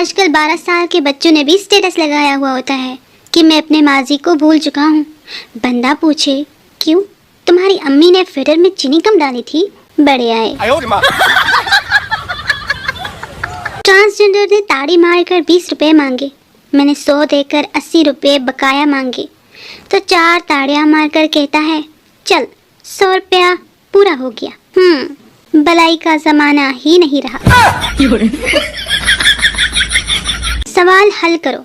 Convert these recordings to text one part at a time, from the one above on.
आजकल 12 साल के बच्चों ने भी स्टेटस लगाया हुआ होता है कि मैं अपने माजी को भूल चुका हूँ। बंदा पूछे क्यों, तुम्हारी अम्मी ने फिल्टर में चीनी कम डाली थी। बड़े आए। ट्रांसजेंडर ने ताड़ी मारकर 20 रुपए मांगे। मैंने 100 देकर 80 रुपए बकाया मांगे तो 4 ताड़ियां मारकर कहता है चल 100 रुपया पूरा हो गया। भलाई का जमाना ही नहीं रहा। सवाल हल करो।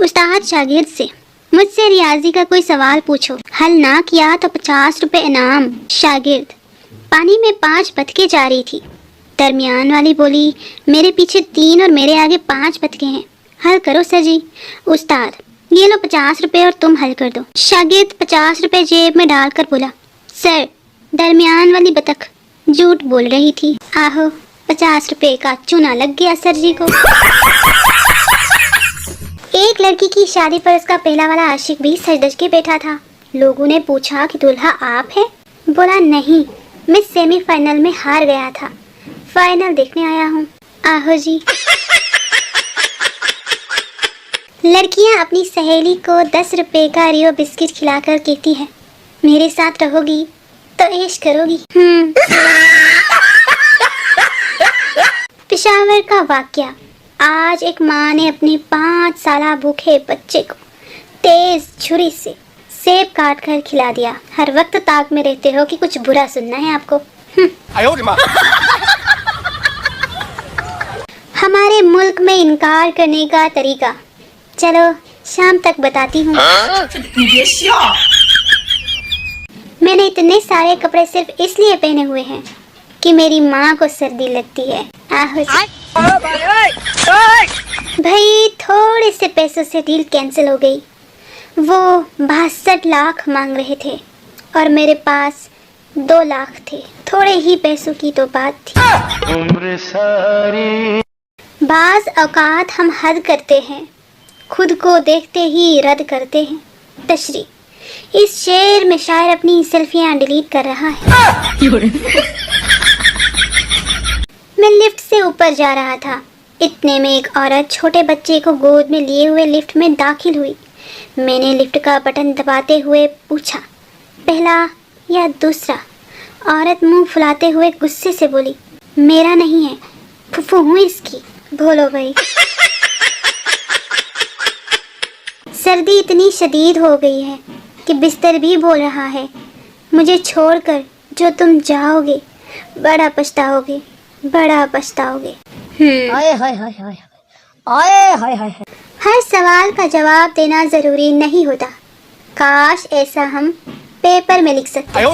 उस्ताद शागिर्द से, मुझसे रियाजी का कोई सवाल पूछो, हल ना किया तो 50 रुपए इनाम। शागिर्द, पानी में 5 बतखें जा रही थी। दरमियान वाली बोली मेरे पीछे 3 और मेरे आगे 5 बतखें हैं, हल करो सर जी। उस्ताद, ये लो 50 रुपए और तुम हल कर दो। शागिर्द 50 रुपए जेब में डालकर बोला सर, दरमियान वाली बतख झूठ बोल रही थी। आहो, 50 रुपए का चूना लग गया सर जी को। एक लड़की की शादी पर उसका पहला वाला आशिक भी सज धज के बैठा था। लोगों ने पूछा कि दूल्हा आप है? बोला नहीं, मैं सेमीफाइनल में हार गया था, फाइनल देखने आया हूँ। आहो जी। लड़कियाँ अपनी सहेली को 10 रुपए का रियो बिस्किट खिलाकर कहती है मेरे साथ रहोगी तो ऐश करोगी। पेशावर का वाकया। आज एक माँ ने अपने 5 साला भूखे बच्चे को तेज छुरी से सेब काट कर खिला दिया। हर वक्त ताक में रहते हो कि कुछ बुरा सुनना है आपको। हमारे मुल्क में इनकार करने का तरीका, चलो शाम तक बताती हूँ। मैंने इतने सारे कपड़े सिर्फ इसलिए पहने हुए हैं कि मेरी माँ को सर्दी लगती है। आहो भाई, थोड़े से पैसों से डील कैंसिल हो गई। वो 62 लाख मांग रहे थे और मेरे पास 2 लाख थे। थोड़े ही पैसों की तो बात थी। उम्र सारी बाज औकात हम हद करते हैं, खुद को देखते ही रद्द करते हैं। तशरी, इस शेर में शायर अपनी सेल्फियां डिलीट कर रहा है। मैं लिफ्ट से ऊपर जा रहा था, इतने में एक औरत छोटे बच्चे को गोद में लिए हुए लिफ्ट में दाखिल हुई। मैंने लिफ्ट का बटन दबाते हुए पूछा पहला या दूसरा? औरत मुंह फुलाते हुए गुस्से से बोली मेरा नहीं है, फुफू हूँ इसकी। बोलो भाई। सर्दी इतनी शदीद हो गई है कि बिस्तर भी बोल रहा है मुझे छोड़कर जो तुम जाओगे बड़ा पछताओगे, बड़ा पछताओगे। हर सवाल का जवाब देना जरूरी नहीं होता। काश ऐसा हम पेपर में लिख सकते।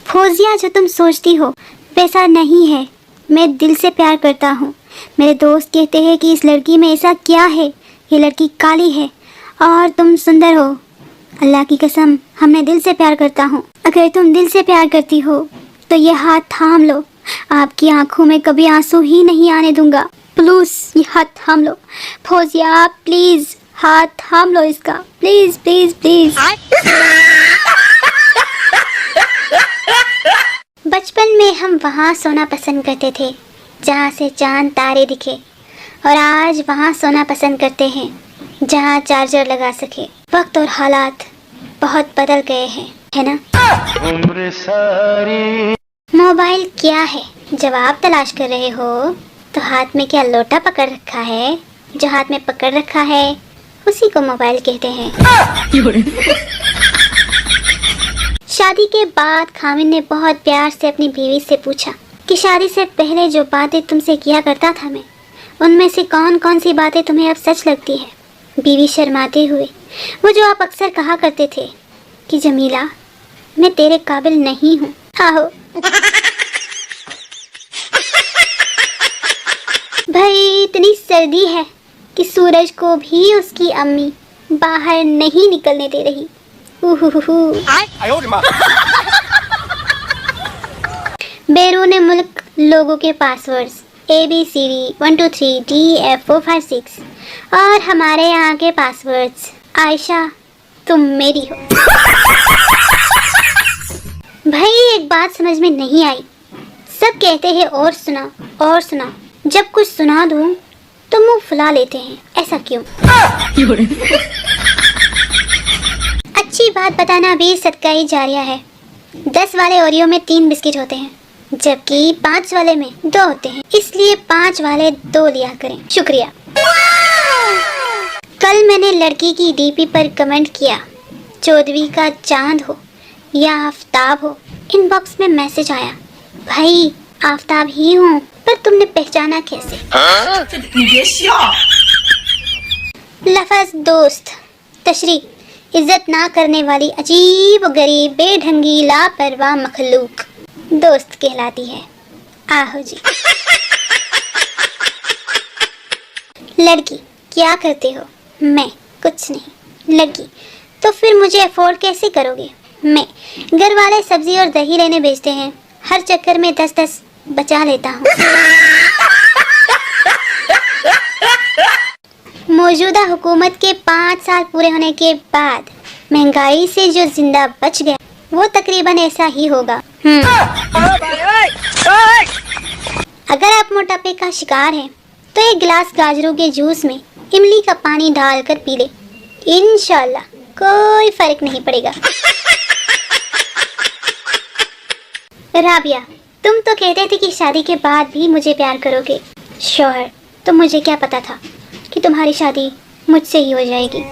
फौजिया, जो तुम सोचती हो वैसा नहीं है। मैं दिल से प्यार करता हूँ। मेरे दोस्त कहते हैं कि इस लड़की में ऐसा क्या है, ये लड़की काली है और तुम सुंदर हो। अल्लाह की कसम, हमने दिल से प्यार करता हूँ। अगर तुम दिल से प्यार करती हो तो ये हाथ थाम लो। आपकी आंखों में कभी आंसू ही नहीं आने दूंगा। प्लीज ये हाथ थाम लो। फौजिया प्लीज हाथ थाम लो इसका, प्लीज प्लीज प्लीज। बचपन में हम वहाँ सोना पसंद करते थे जहाँ से चांद तारे दिखे, और आज वहाँ सोना पसंद करते हैं जहाँ चार्जर लगा सके। वक्त और हालात बहुत बदल गए हैं, है ना? उम्र सारी। मोबाइल क्या है? जवाब तलाश कर रहे हो तो हाथ में क्या लोटा पकड़ रखा है? जो हाथ में पकड़ रखा है उसी को मोबाइल कहते हैं। शादी के बाद खामिन ने बहुत प्यार से अपनी बीवी से पूछा कि शादी से पहले जो बातें तुमसे किया करता था मैं, उनमें से कौन कौन सी बातें तुम्हें अब सच लगती है? बीवी शर्माते हुए वो जो आप अक्सर कहा करते थे कि जमीला मैं तेरे काबिल नहीं हूँ। आहो भाई, इतनी सर्दी है कि सूरज को भी उसकी अम्मी बाहर नहीं निकलने दे रही। बैरून मुल्क लोगों के पासवर्ड्स ABCD 1 2 3 D F 4 5 6 और हमारे यहाँ के पासवर्ड्स आयशा तुम मेरी हो। भाई, एक बात समझ में नहीं आई। सब कहते हैं और सुना और सुना, जब कुछ सुना दूं तो मुंह फुला लेते हैं, ऐसा क्यों? अच्छी बात बताना भी सदका ही जारिया है। 10 वाले ओरियो में 3 बिस्किट होते हैं, जबकि 5 वाले में 2 होते हैं, इसलिए 5 वाले 2 लिया करें। शुक्रिया। कल मैंने लड़की की डीपी पर कमेंट किया, 14वीं का चांद हो या आफताब हो। इनबॉक्स में मैसेज आया, भाई आफताब ही हूँ, पर तुमने पहचाना कैसे? लफज दोस्त, तशरी इज्जत ना करने वाली अजीब गरीब बेढंगी लापरवाह मखलूक दोस्त कहलाती है। आहो जी। लड़की, क्या करते हो? मैं कुछ नहीं। लड़की, तो फिर मुझे अफोर्ड कैसे करोगे? मैं, घर वाले सब्जी और दही लेने भेजते हैं, हर चक्कर में 10-10 बचा लेता हूँ। मौजूदा हुकूमत के 5 साल पूरे होने के बाद महंगाई से जो जिंदा बच गया वो तकरीबन ऐसा ही होगा। अगर आप मोटापे का शिकार हैं तो 1 गिलास गाजरों के जूस में इमली का पानी डालकर पी ले, इंशाल्लाह कोई फर्क नहीं पड़ेगा। राबिया, तुम तो कहते थे कि शादी के बाद भी मुझे प्यार करोगे। शौहर, तो मुझे क्या पता था कि तुम्हारी शादी मुझसे ही हो जाएगी।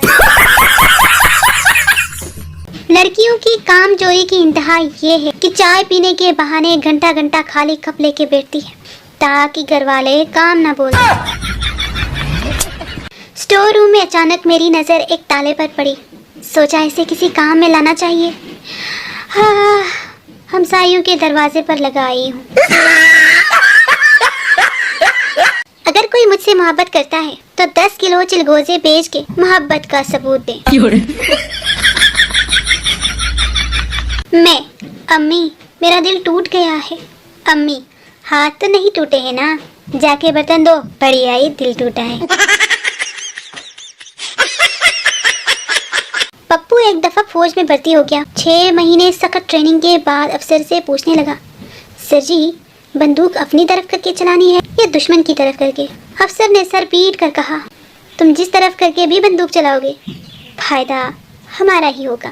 लड़कियों की कामचोरी की इंतहा ये है कि चाय पीने के बहाने घंटा घंटा खाली कप लेके बैठती है ताकि घर वाले काम ना बोले। स्टोर रूम में अचानक मेरी नज़र एक ताले पर पड़ी, सोचा इसे किसी काम में लाना चाहिए। हमसाइयों के दरवाजे पर लगाई हूँ। अगर कोई मुझसे मोहब्बत करता है तो 10 किलो चिलगोजे बेच के मोहब्बत का सबूत दे। मैं, अम्मी मेरा दिल टूट गया है। अम्मी, हाथ तो नहीं टूटे हैं ना, जाके बर्तन दो, बढ़िया ही दिल टूटा है। पप्पू एक दफा फौज में भर्ती हो गया। 6 महीने सख्त ट्रेनिंग के बाद अफसर से पूछने लगा, सर जी बंदूक अपनी तरफ करके चलानी है या दुश्मन की तरफ करके? अफसर ने सर पीट कर कहा, तुम जिस तरफ करके भी बंदूक चलाओगे फायदा हमारा ही होगा।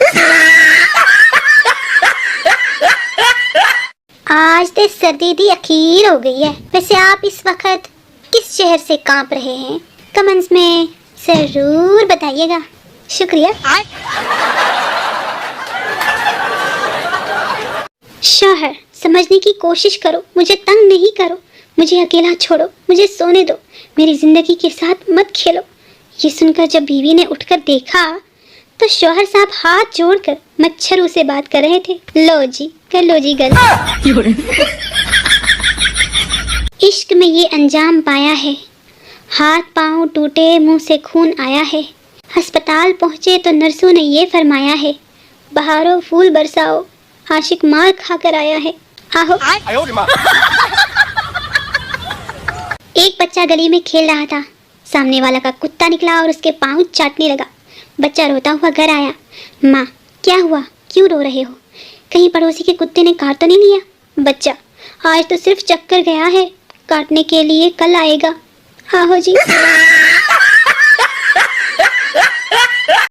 आज तो सर्दी दी अखीर हो गई है। वैसे आप इस वक्त किस शहर से कांप रहे हैं? कमेंट्स में जरूर बताइएगा। शुक्रिया। शौहर, समझने की कोशिश करो, मुझे तंग नहीं करो, मुझे अकेला छोड़ो, मुझे सोने दो, मेरी जिंदगी के साथ मत खेलो। ये सुनकर जब बीवी ने उठकर देखा तो शौहर साहब हाथ जोड़कर मच्छरों से बात कर रहे थे। लो जी, कर लो जी गल। इश्क में ये अंजाम पाया है, हाथ पांव टूटे, मुंह से खून आया है। अस्पताल पहुंचे तो नर्सों ने ये फरमाया है, बहारों फूल बरसाओ, आशिक मार खाकर आया है। आहो। एक बच्चा गली में खेल रहा था, सामने वाला का कुत्ता निकला और उसके पाँव चाटने लगा। बच्चा रोता हुआ घर आया। माँ, क्या हुआ, क्यों रो रहे हो? कहीं पड़ोसी के कुत्ते ने काट तो नहीं लिया? बच्चा, आज तो सिर्फ चक्कर गया है, काटने के लिए कल आएगा। आहो जी।